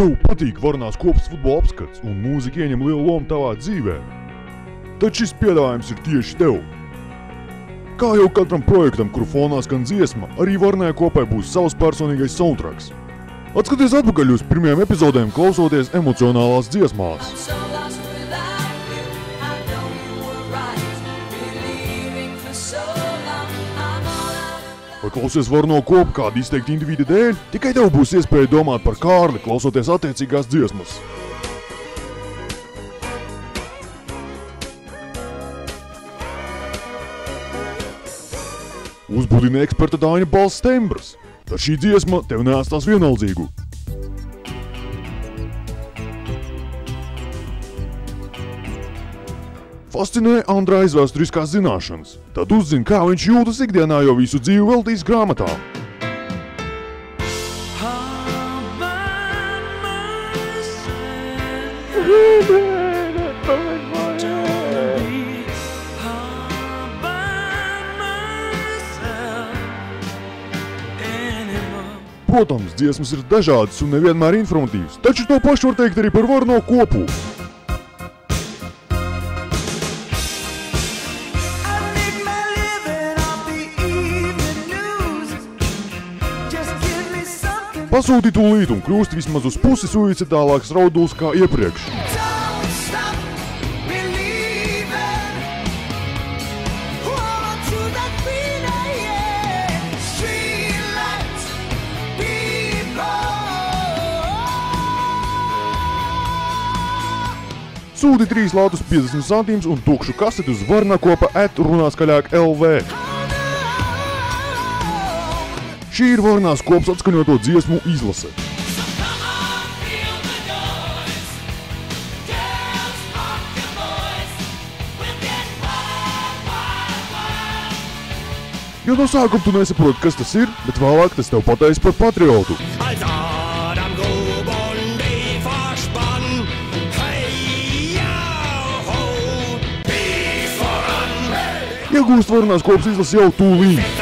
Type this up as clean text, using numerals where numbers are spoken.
tev patīk Varnās kopas futbola apskats un mūzika ieņem lielu lomu tavā dzīvē, tad šis piedāvājums ir tieši tev. Kā jau katram projektam, kuru fonā skan dziesma, arī Varnai kopai būs savs personīgais soundtracks. Atskaties atpakaļ uz pirmajām epizodēm, klausoties emocionālās dziesmās. Vai klausies Varno kopu kādu izteikti individu dēļ, tikai tev būs iespēja domāt par Kārli, klausoties attiecīgās dziesmas. Uzbudina eksperta Dāņa balss tembrs, tad šī dziesma tev neatstās vienaldzīgu. Fascinē Andra aizvēsturiskās zināšanas, tad uzzina, kā viņš jūtas ikdienā, jo visu dzīvi veltīs grāmatām. Protams, dziesmas ir dažādas un nevienmēr informatīvas, taču to pašu var teikt arī par Varno kopu. Pasūti tūlīt un kļūsti vismaz uz pusi suicidālāks rauduls kā iepriekš. Sūti 3 lātus 50 centīmus un tukšu kaseti uz varnakopa@runāskaļāk.lv. Šī ir Varnās kopas atskaņoto dziesmu izlase. Jo no sākuma tu nesaproti, kas tas ir, bet vēlāk tas tev pateiks par patriotu. Iegūst Varnās kopas izlasi jau tūlīt.